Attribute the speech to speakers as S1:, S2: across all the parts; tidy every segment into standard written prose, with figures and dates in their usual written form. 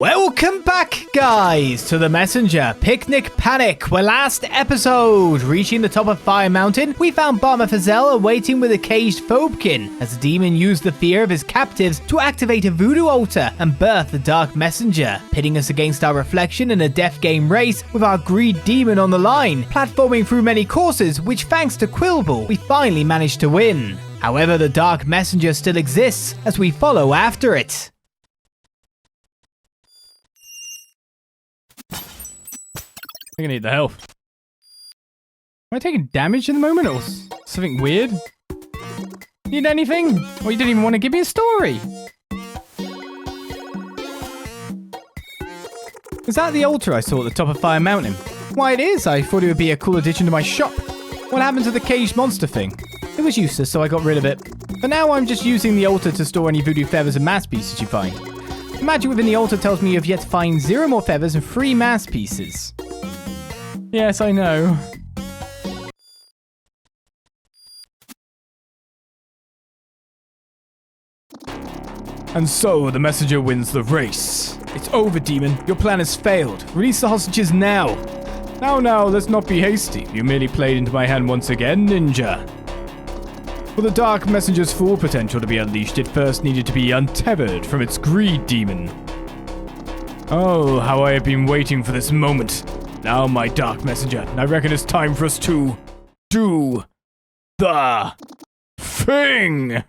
S1: Welcome back, guys, to the Messenger Picnic Panic, where last episode, reaching the top of Fire Mountain, we found Barma'thazël awaiting with a caged Phobekins, as the demon used the fear of his captives to activate a voodoo altar and birth the Dark Messenger, pitting us against our reflection in a death game race with our greed demon on the line, platforming through many courses, which thanks to Quillball, we finally managed to win. However, the Dark Messenger still exists as we follow after it.
S2: I think I need the health. Am I taking damage in the moment or something weird? Need anything? Or you didn't even want to give me a story? Is that the altar I saw at the top of Fire Mountain? Why, it is. I thought it would be a cool addition to my shop. What happened to the caged monster thing? It was useless, so I got rid of it. For now, I'm just using the altar to store any voodoo feathers and mass pieces you find. The magic within the altar tells me you have yet to find 0 more feathers and 3 mass pieces. Yes, I know. And so, the messenger wins the race. It's over, demon. Your plan has failed. Release the hostages now. Now, let's not be hasty. You merely played into my hand once again, ninja. For the Dark Messenger's full potential to be unleashed, it first needed to be untethered from its greed demon. Oh, how I have been waiting for this moment. Now, my Dark Messenger, I reckon it's time for us to do the thing.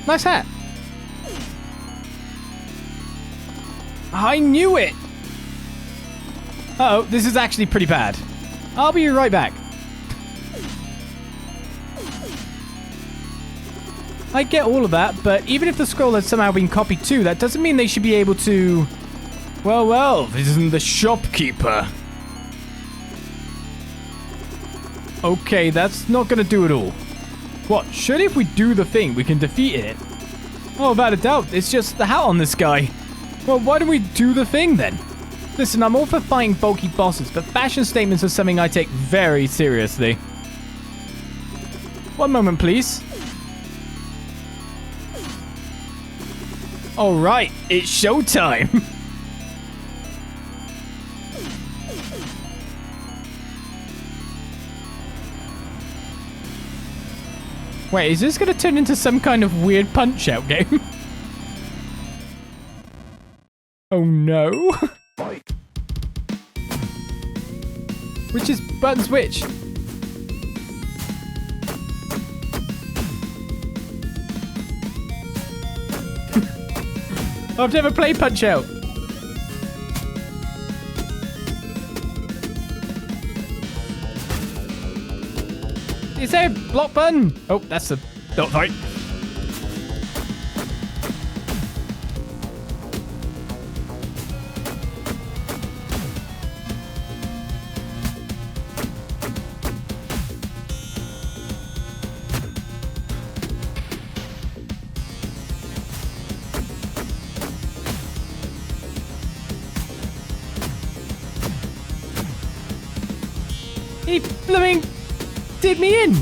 S2: Nice hat. I knew it. Uh-oh, this is actually pretty bad. I'll be right back. I get all of that, but even if the scroll has somehow been copied too, that doesn't mean they should be able to... Well, this isn't the shopkeeper. Okay, that's not gonna do it all. What, surely if we do the thing, we can defeat it? Oh, without a doubt, it's just the hat on this guy. Well, why don't we do the thing then? Listen, I'm all for fighting bulky bosses, but fashion statements are something I take very seriously. One moment, please. Alright, it's showtime. Wait, is this going to turn into some kind of weird Punch-Out game? Oh no. Which is buttons which? I've never played Punch-Out. Is there a block button? Oh, that's the dot fight. He blooming did me in.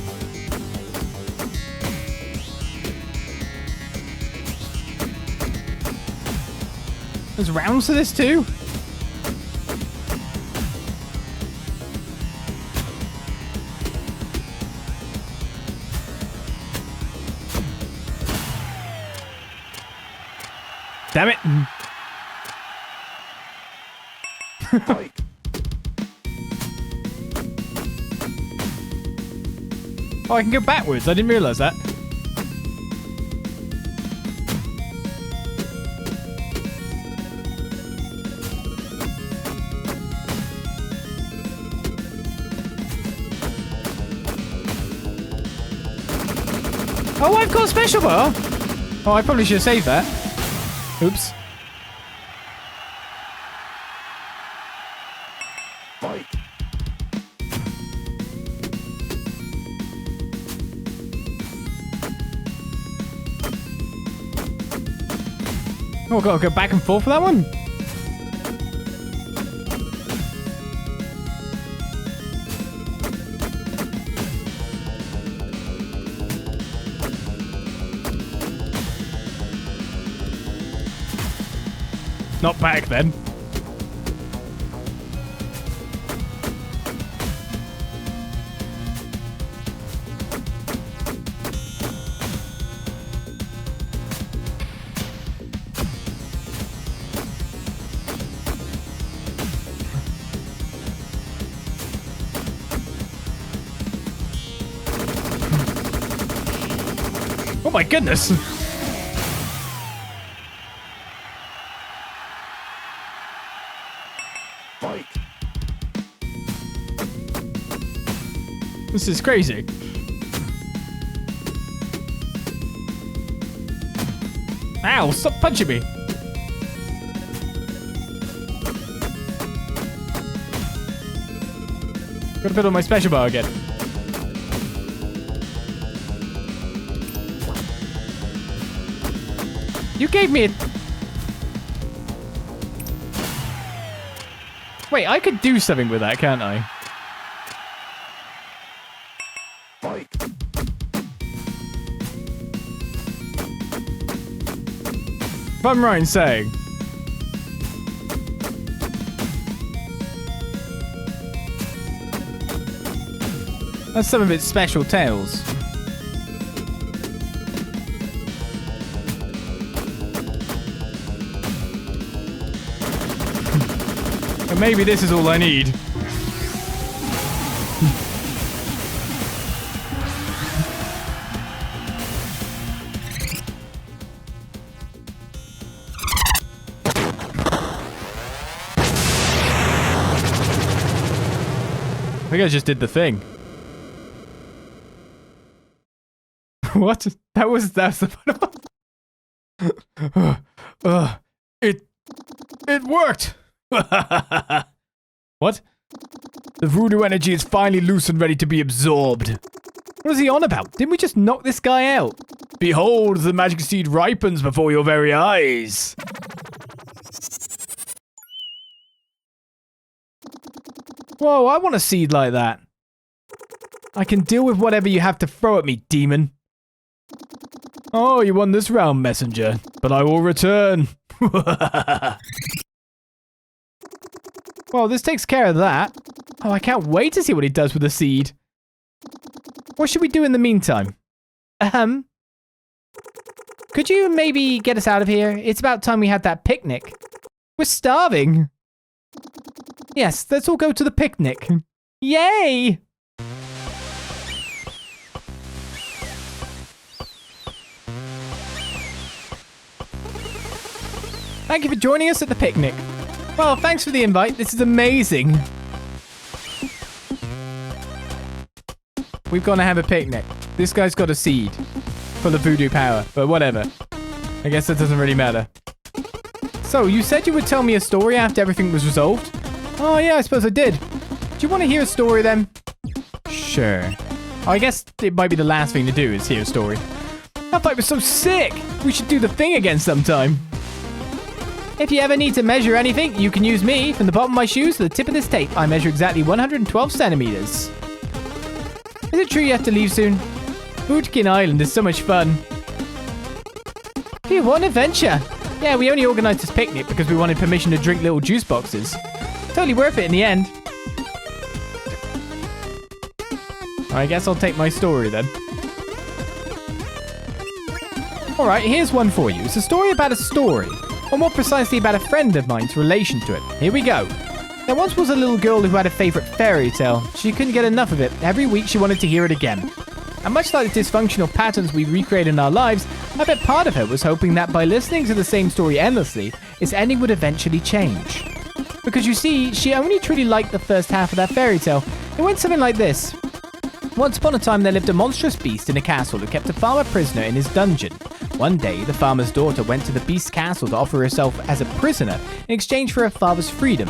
S2: There's rounds to this too. Damn it. Oh, I can go backwards. I didn't realize that. Oh, I've got a special bar. Oh, I probably should have saved that. Oops. Oh, I've got to go back and forth for that one? Not back then. Oh my goodness! This is crazy. Ow, stop punching me. Gotta put on my special bar again. You gave me a... Wait, I could do something with that, can't I? If I'm right in saying... That's some of its special tails. And maybe this is all I need. I think I just did the thing. What? That's the It worked! What? The voodoo energy is finally loose and ready to be absorbed. What is he on about? Didn't we just knock this guy out? Behold, the magic seed ripens before your very eyes. Whoa, I want a seed like that. I can deal with whatever you have to throw at me, demon. Oh, you won this round, messenger, but I will return. Well, this takes care of that. Oh, I can't wait to see what he does with the seed. What should we do in the meantime? Could you maybe get us out of here? It's about time we had that picnic. We're starving. Yes, let's all go to the picnic. Yay! Thank you for joining us at the picnic. Well, thanks for the invite. This is amazing. We've gone to have a picnic. This guy's got a seed full of voodoo power, but whatever. I guess that doesn't really matter. So, you said you would tell me a story after everything was resolved? Oh yeah, I suppose I did. Do you want to hear a story then? Sure. I guess it might be the last thing to do is hear a story. That fight was so sick! We should do the thing again sometime. If you ever need to measure anything, you can use me. From the bottom of my shoes to the tip of this tape, I measure exactly 112 centimeters. Is it true you have to leave soon? Phobekins Island is so much fun. Phew, what an adventure. Yeah, we only organized this picnic because we wanted permission to drink little juice boxes. Totally worth it in the end. I guess I'll take my story then. Alright, here's one for you. It's a story about a story. Or more precisely about a friend of mine's relation to it. Here we go. There once was a little girl who had a favorite fairy tale. She couldn't get enough of it. Every week she wanted to hear it again. And much like the dysfunctional patterns we recreate in our lives, I bet part of her was hoping that by listening to the same story endlessly, its ending would eventually change. Because you see, she only truly liked the first half of that fairy tale. It went something like this. Once upon a time there lived a monstrous beast in a castle who kept a farmer prisoner in his dungeon. One day, the farmer's daughter went to the beast's castle to offer herself as a prisoner in exchange for her father's freedom.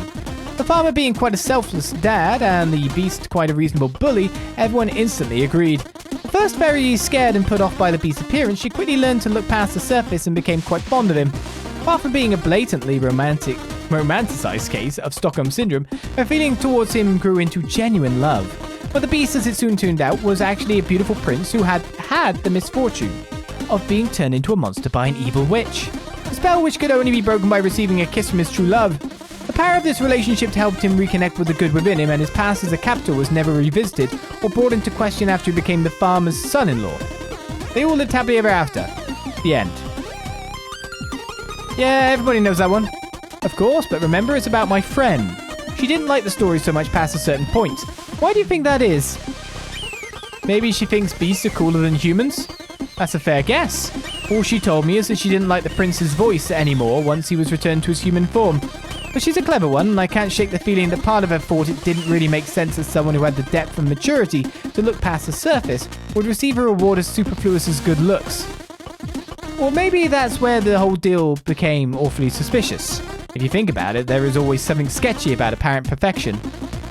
S2: The farmer being quite a selfless dad and the beast quite a reasonable bully, everyone instantly agreed. At first very scared and put off by the beast's appearance, she quickly learned to look past the surface and became quite fond of him. Apart from being a blatantly romanticized case of Stockholm Syndrome, her feeling towards him grew into genuine love. But the beast, as it soon turned out, was actually a beautiful prince who had the misfortune of being turned into a monster by an evil witch.
S1: A spell which could only be broken by receiving a kiss from his true love. The power of this relationship helped him reconnect with the good within him, and his past as a captor was never revisited or brought into question after he became the farmer's son-in-law. They all lived happily ever after. The end. Yeah, everybody knows that one. Of course, but remember, it's about my friend. She didn't like the story so much past a certain point. Why do you think that is? Maybe she thinks beasts are cooler than humans? That's a fair guess. All she told me is that she didn't like the prince's voice anymore once he was returned to his human form. But she's a clever one, and I can't shake the feeling that part of her thought it didn't really make sense as someone who had the depth and maturity to look past the surface would receive a reward as superfluous as good looks. Or maybe that's where the whole deal became awfully suspicious. If you think about it, there is always something sketchy about apparent perfection.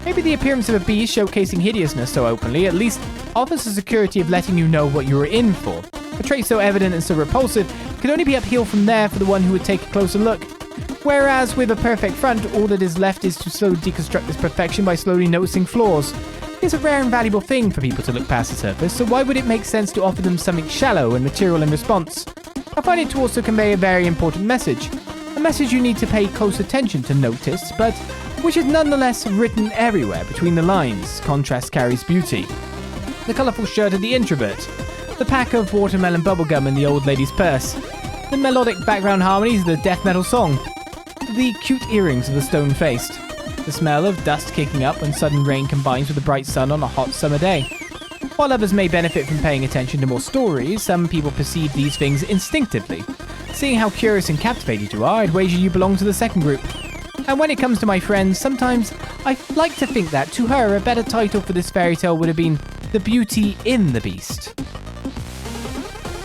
S1: Maybe the appearance of a beast showcasing hideousness so openly at least offers the security of letting you know what you were in for. A trait so evident and so repulsive could only be uphill from there for the one who would take a closer look. Whereas with a perfect front, all that is left is to slowly deconstruct this perfection by slowly noticing flaws. It's a rare and valuable thing for people to look past the surface, so why would it make sense to offer them something shallow and material in response? I find it to also convey a very important message. A message you need to pay close attention to notice, but which is nonetheless written everywhere between the lines. Contrast carries beauty. The colourful shirt of the introvert. The pack of watermelon bubblegum in the old lady's purse. The melodic background harmonies of the death metal song. The cute earrings of the stone-faced. The smell of dust kicking up when sudden rain combines with the bright sun on a hot summer day. While others may benefit from paying attention to more stories, some people perceive these things instinctively. Seeing how curious and captivated you are, I'd wager you belong to the second group. And when it comes to my friends, sometimes I like to think that, to her, a better title for this fairy tale would have been The Beauty in the Beast.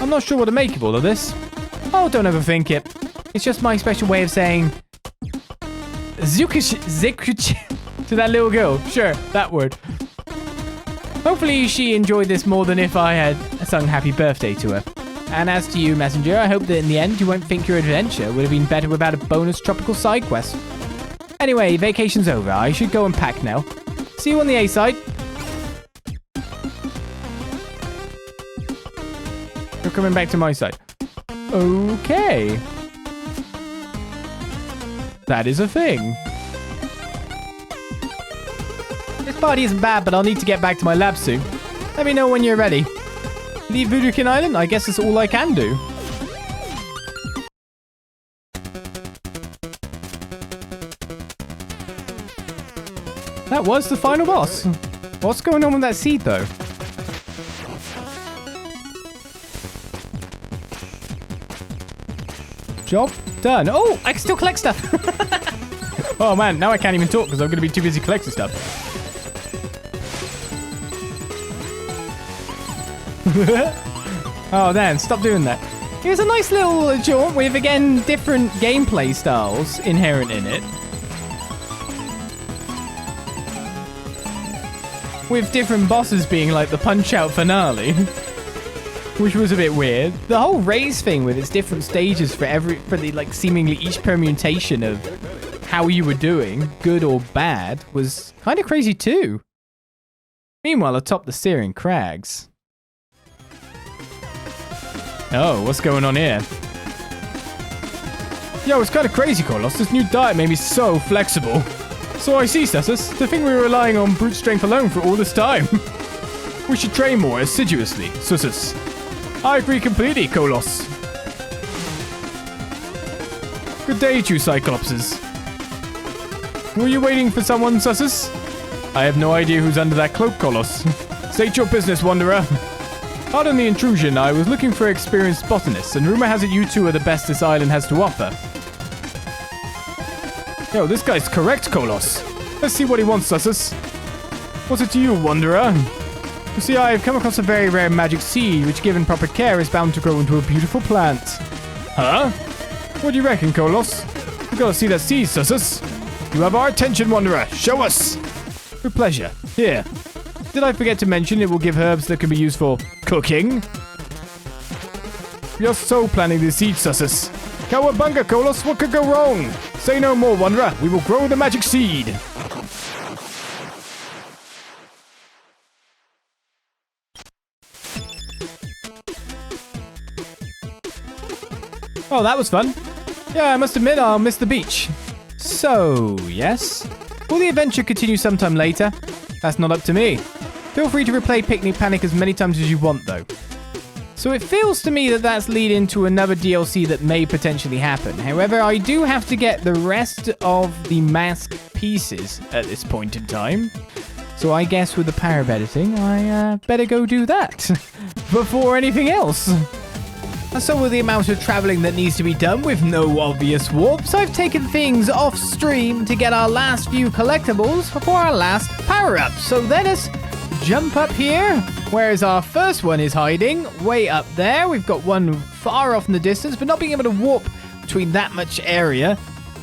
S1: I'm not sure what to make of all of this. Oh, don't overthink it. It's just my special way of saying Zukuch to that little girl. Sure, that word. Hopefully she enjoyed this more than if I had sung happy birthday to her. And as to you, Messenger, I hope that in the end you won't think your adventure would have been better without a bonus tropical side quest. Anyway, vacation's over. I should go and pack now. See you on the A side. You're coming back to my side. Okay. That is a thing. This party isn't bad, but I'll need to get back to my lab soon. Let me know when you're ready. Leave Voodoo Island? I guess that's all I can do. That was the final boss. What's going on with that seed, though? Job done. Oh, I can still collect stuff. Oh man, now I can't even talk because I'm going to be too busy collecting stuff. Oh man, stop doing that. Here's a nice little jaunt with, again, different gameplay styles inherent in it. With different bosses being like the Punch-Out finale. Which was a bit weird. The whole raise thing with its different stages for the like seemingly each permutation of how you were doing, good or bad, was kind of crazy too. Meanwhile, atop the Searing Crags. Oh, what's going on here? Yo, it's kind of crazy, Kolos. This new diet made me so flexible. So I see, Cessus. To think we were relying on brute strength alone for all this time. We should train more assiduously, Cessus. I agree completely, Kolos. Good day to you, Cyclopses. Were you waiting for someone, Cessus? I have no idea who's under that cloak, Kolos. State your business, Wanderer. Pardon the intrusion, I was looking for experienced botanists, and rumor has it you two are the best this island has to offer. Yo, this guy's correct, Kolos. Let's see what he wants, Cessus. What's it to you, Wanderer? You see, I've come across a very rare magic seed, which given proper care is bound to grow into a beautiful plant. Huh? What do you reckon, Kolos? We gotta see that seed, Cessus. You have our attention, Wanderer. Show us. With pleasure. Here. Did I forget to mention it will give herbs that can be used for cooking? You're so planning this seed, Cessus. Cowabunga, Kolos, what could go wrong? Say no more, Wanderer. We will grow the magic seed. Oh, that was fun.
S2: Yeah, I must admit I'll miss the beach. So, yes? Will the adventure continue sometime later? That's not up to me. Feel free to replay Picnic Panic as many times as you want, though. So it feels to me that that's leading to another DLC that may potentially happen. However, I do have to get the rest of the mask pieces at this point in time. So I guess with the power of editing, I better go do that before anything else. And so with the amount of traveling that needs to be done with no obvious warps, I've taken things off stream to get our last few collectibles for our last power-up. So let us jump up here, whereas our first one is hiding way up there. We've got one far off in the distance, but not being able to warp between that much area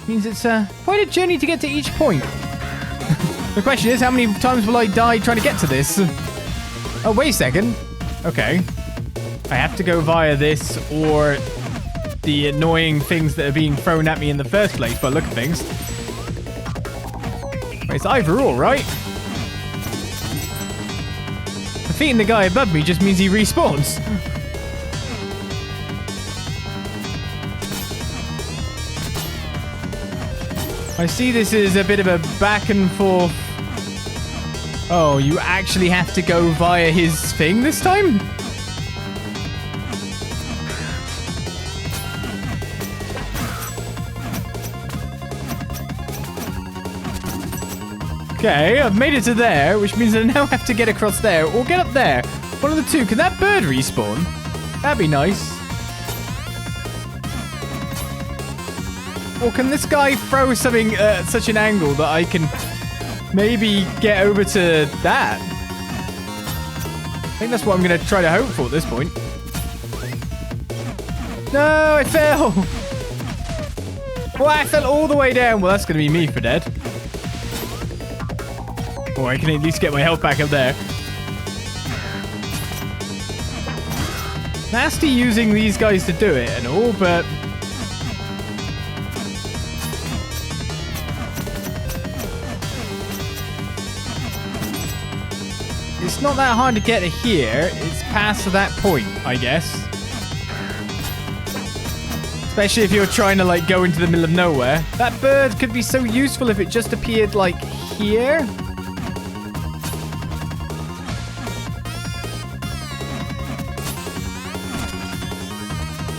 S2: means it's quite a journey to get to each point. The question is, how many times will I die trying to get to this? Oh, wait a second. Okay. I have to go via this or the annoying things that are being thrown at me in the first place by the look of things. Wait, it's either or, right? Defeating the guy above me just means he respawns. I see this is a bit of a back and forth. Oh, you actually have to go via his thing this time? Okay, I've made it to there, which means I now have to get across there or get up there. One of the two. Can that bird respawn? That'd be nice. Or can this guy throw something at such an angle that I can maybe get over to that? I think that's what I'm going to try to hope for at this point. No, I fell. Well, I fell all the way down. Well, that's going to be me for dead. Or I can at least get my health back up there. Nasty using these guys to do it and all, but... it's not that hard to get to here. It's past that point, I guess. Especially if you're trying to, like, go into the middle of nowhere. That bird could be so useful if it just appeared, like, here.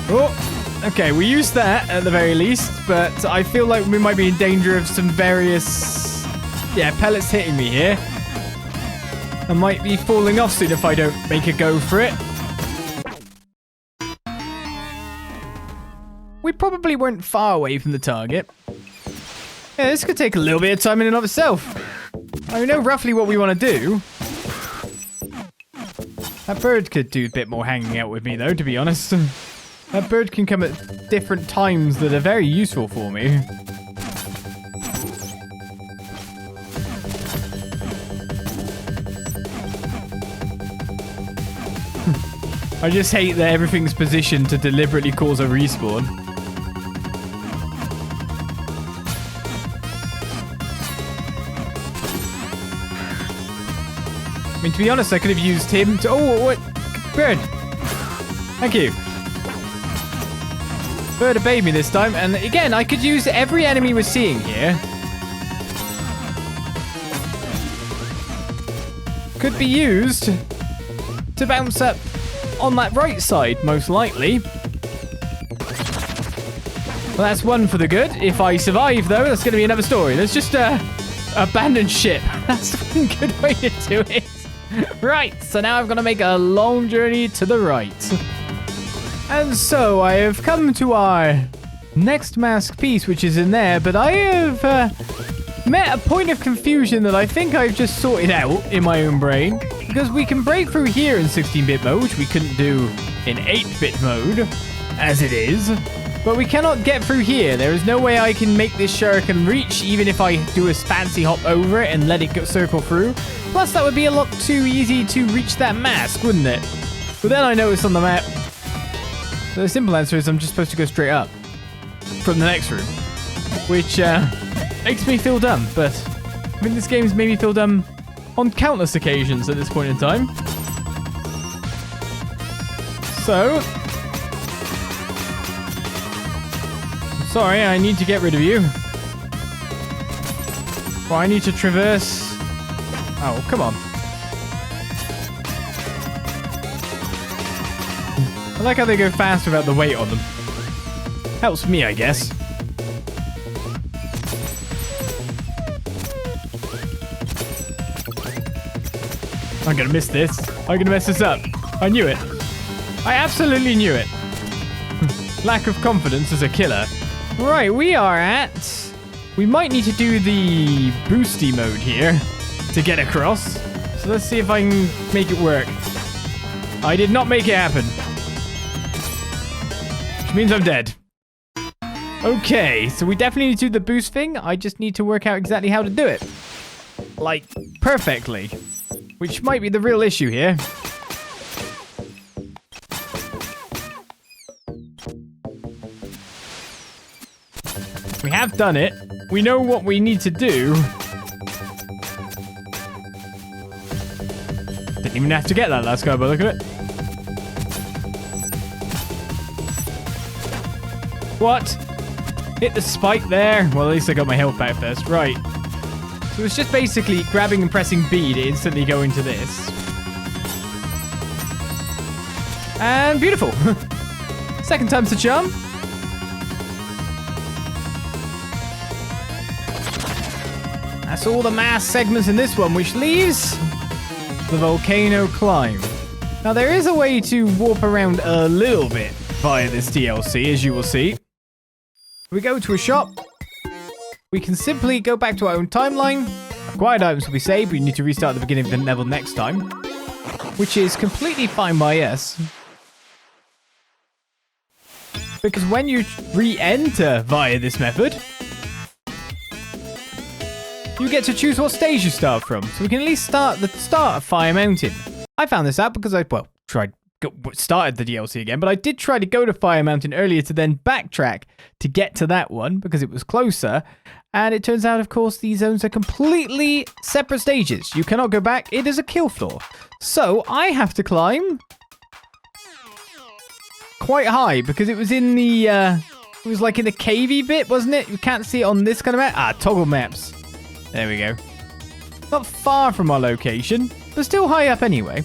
S2: Oh, okay, we used that at the very least, but I feel like we might be in danger of some various, pellets hitting me here. I might be falling off soon if I don't make a go for it. We probably weren't far away from the target. Yeah, this could take a little bit of time in and of itself. I know roughly what we want to do. That bird could do a bit more hanging out with me though, to be honest. That bird can come at different times that are very useful for me. I just hate that everything's positioned to deliberately cause a respawn. I mean, to be honest, I could have used him to... oh, what? Bird. Thank you. Bird obeyed me this time, and again, I could use every enemy we're seeing here. Could be used to bounce up on that right side, most likely. Well, that's one for the good. If I survive, though, that's going to be another story. Let's just abandon ship. That's one good way to do it. Right, so now I've got to make a long journey to the right. And so I have come to our next mask piece, which is in there, but I have met a point of confusion that I think I've just sorted out in my own brain. Because we can break through here in 16-bit mode, which we couldn't do in 8-bit mode, as it is. But we cannot get through here. There is no way I can make this shuriken reach, even if I do a fancy hop over it and let it go circle through. Plus, that would be a lot too easy to reach that mask, wouldn't it? But then I noticed on the map, the simple answer is I'm just supposed to go straight up from the next room, which makes me feel dumb, but I think this game's made me feel dumb on countless occasions at this point in time. So, Sorry, I need to get rid of you. Well, I need to traverse. Oh, come on. I like how they go fast without the weight on them. Helps me, I guess. I'm gonna miss this. I'm gonna mess this up. I knew it. I absolutely knew it. Lack of confidence is a killer. Right, we are at... We might need to do the boosty mode here to get across. So let's see if I can make it work. I did not make it happen. Which means I'm dead. Okay, so we definitely need to do the boost thing. I just need to work out exactly how to do it. Like, perfectly. Which might be the real issue here. We have done it. We know what we need to do. Didn't even have to get that last guy, but look at it. What? Hit the spike there. Well, at least I got my health back first. Right. So it's just basically grabbing and pressing B to instantly go into this. And beautiful. Second time's the charm. That's all the mass segments in this one, which leaves the volcano climb. Now, there is a way to warp around a little bit via this DLC, as you will see. We go to a shop. We can simply go back to our own timeline. Acquired items will be saved. We need to restart at the beginning of the level next time, which is completely fine by us. Because when you re-enter via this method, you get to choose what stage you start from. So we can at least start at Fire Mountain. I found this out because I, well, started the DLC again, but I did try to go to Fire Mountain earlier to then backtrack to get to that one because it was closer. And it turns out, of course, these zones are completely separate stages. You cannot go back. It is a kill floor. So I have to climb quite high because it was in the, it was like in the cavey bit, wasn't it? You can't see it on this kind of map. Ah, toggle maps. There we go. Not far from our location, but still high up anyway.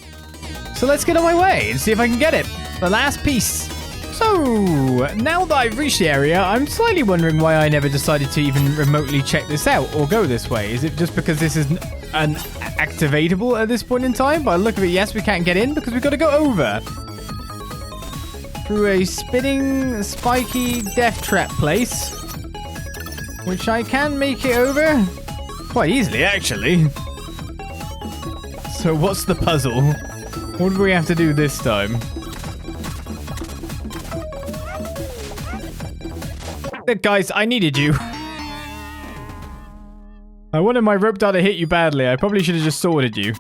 S2: So let's get on my way and see if I can get it. The last piece. So, now that I've reached the area, I'm slightly wondering why I never decided to even remotely check this out or go this way. Is it just because this is an activatable at this point in time? By the look of it, yes, we can't get in because we've got to go over. Through a spinning, spiky death trap place. Which I can make it over. Quite easily, actually. So what's the puzzle? What do we have to do this time? Guys, I needed you. I wanted my rope dart to hit you badly. I probably should have just sworded you.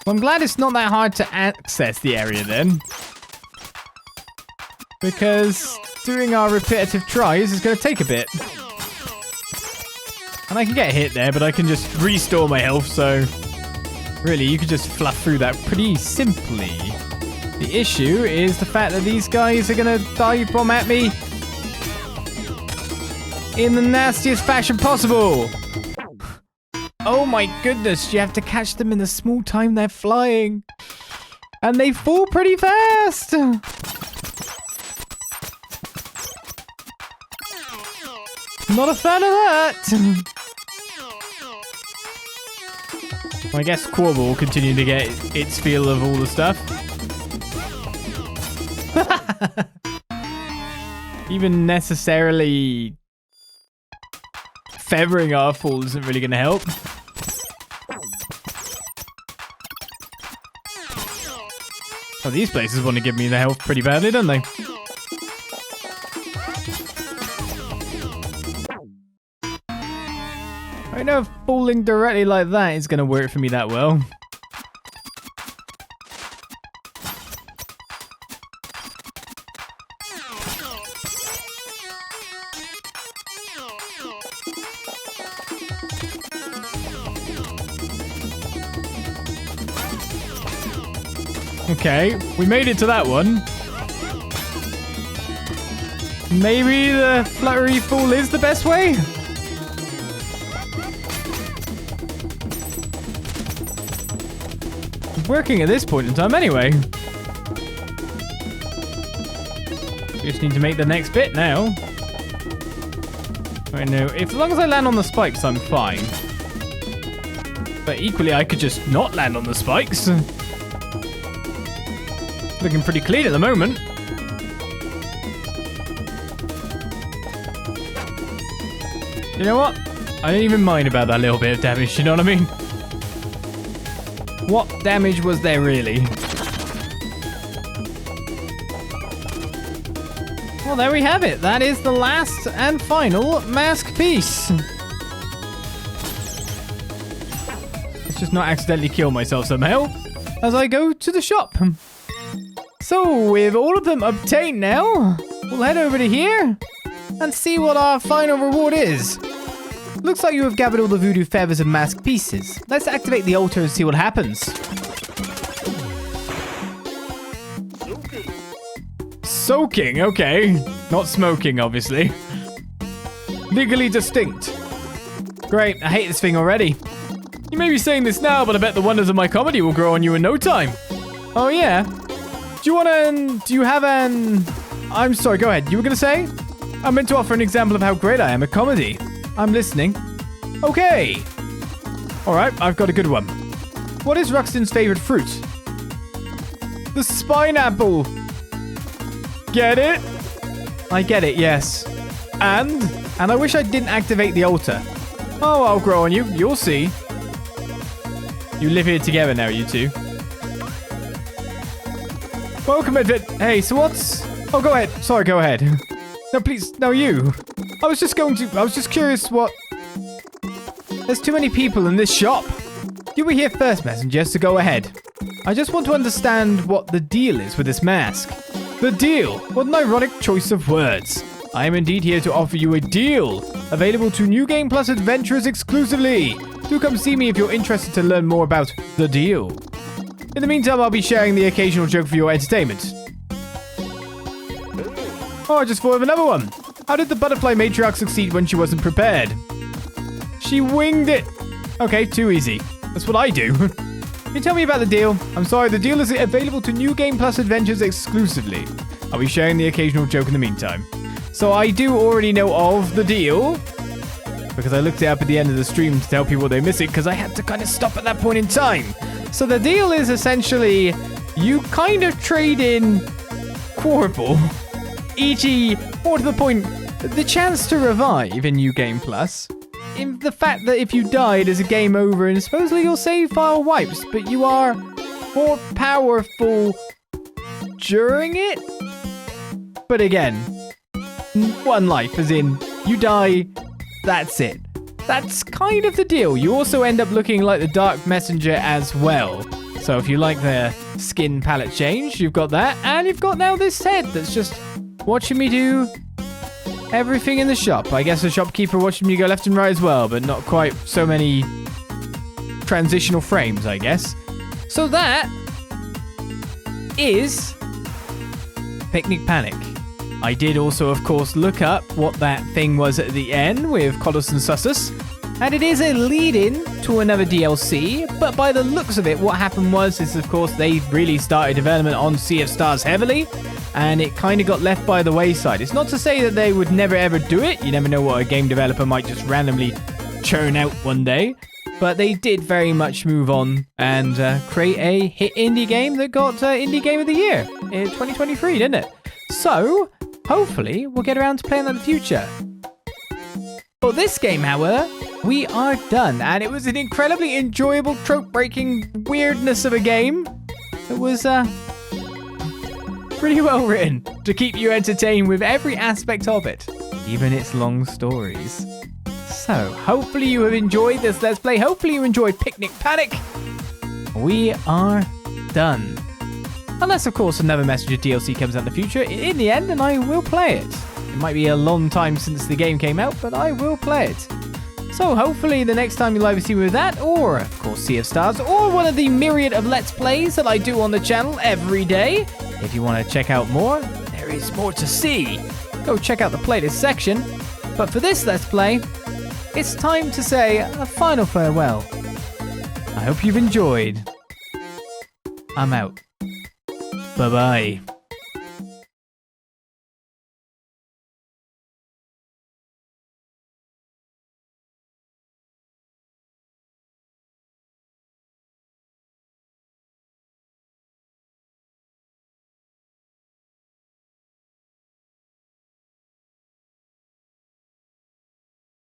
S2: Well, I'm glad it's not that hard to access the area then. Because doing our repetitive tries is going to take a bit. And I can get hit there, but I can just restore my health, so... Really, you could just fluff through that pretty simply. The issue is the fact that these guys are going to dive bomb at me in the nastiest fashion possible. Oh my goodness, you have to catch them in the small time they're flying. And they fall pretty fast. Not a fan of that. I guess Quabble will continue to get its feel of all the stuff. Even necessarily feathering our fall isn't really going to help. Well, these places want to give me the health pretty badly, don't they? I know if falling directly like that is going to work for me that well. Okay, we made it to that one. Maybe the fluttery fall is the best way? Working at this point in time anyway. We just need to make the next bit now. I know, as long as I land on the spikes, I'm fine. But equally, I could just not land on the spikes. Looking pretty clean at the moment. You know what? I don't even mind about that little bit of damage, you know what I mean? What damage was there really? Well, there we have it. That is the last and final mask piece. Let's just not accidentally kill myself somehow as I go to the shop. So, with all of them obtained now, we'll head over to here and see what our final reward is. Looks like you have gathered all the voodoo feathers and mask pieces. Let's activate the altar and see what happens. Soaking, okay. Not smoking, obviously. Legally distinct. Great, I hate this thing already. You may be saying this now, but I bet the wonders of my comedy will grow on you in no time. Oh yeah? I'm sorry, go ahead. You were gonna say? I meant to offer an example of how great I am at comedy. I'm listening. Okay. Alright, I've got a good one. What is Ruxton's favorite fruit? The spine apple. Get it? I get it, yes. And I wish I didn't activate the altar. Oh, I'll grow on you. You'll see. You live here together now, you two. Welcome, Edward. Hey, so what's... Oh, go ahead. Sorry, go ahead. No, please. No, you. I was just curious what... There's too many people in this shop. You were here first, messenger, so go ahead. I just want to understand what the deal is with this mask. The deal. What an ironic choice of words. I am indeed here to offer you a deal. Available to New Game Plus adventurers exclusively. Do come see me if you're interested to learn more about the deal. In the meantime, I'll be sharing the occasional joke for your entertainment. Oh, I just thought of another one. How did the butterfly matriarch succeed when she wasn't prepared? She winged it. Okay, too easy. That's what I do. Can you tell me about the deal? I'm sorry, the deal is available to New Game Plus adventures exclusively. I'll be sharing the occasional joke in the meantime. So I do already know of the deal, because I looked it up at the end of the stream to tell people they miss it, because I had to kind of stop at that point in time. So the deal is essentially, you kind of trade in Quarble, e.g., more to the point, the chance to revive in New Game Plus. In the fact that if you died as a game over and supposedly your save file wipes, but you are more powerful during it? But again, one life, as in, you die, that's it. That's kind of the deal. You also end up looking like the Dark Messenger as well. So if you like the skin palette change, you've got that. And you've got now this head that's just watching me do everything in the shop. I guess the shopkeeper watching me go left and right as well, but not quite so many transitional frames, I guess. So that is Picnic Panic. I did also, of course, look up what that thing was at the end with Collis and Sussus, and it is a lead-in to another DLC, but by the looks of it, what happened was, of course, they really started development on Sea of Stars heavily, and it kind of got left by the wayside. It's not to say that they would never ever do it. You never know what a game developer might just randomly churn out one day, but they did very much move on and create a hit indie game that got Indie Game of the Year in 2023, didn't it? So hopefully we'll get around to playing that in the future. For this game, however, we are done, and it was an incredibly enjoyable, trope-breaking weirdness of a game. It was pretty well written to keep you entertained with every aspect of it, even its long stories. So, hopefully you have enjoyed this Let's Play. Hopefully you enjoyed Picnic Panic. We are done. Unless, of course, another Messenger DLC comes out in the future in the end, and I will play it. It might be a long time since the game came out, but I will play it. So hopefully the next time you'll either see me with that, or of course Sea of Stars, or one of the myriad of Let's Plays that I do on the channel every day. If you want to check out more, there is more to see.
S1: go check out the playlist section. But for this Let's Play, it's time to say a final farewell. I hope you've enjoyed. I'm out. Bye-bye.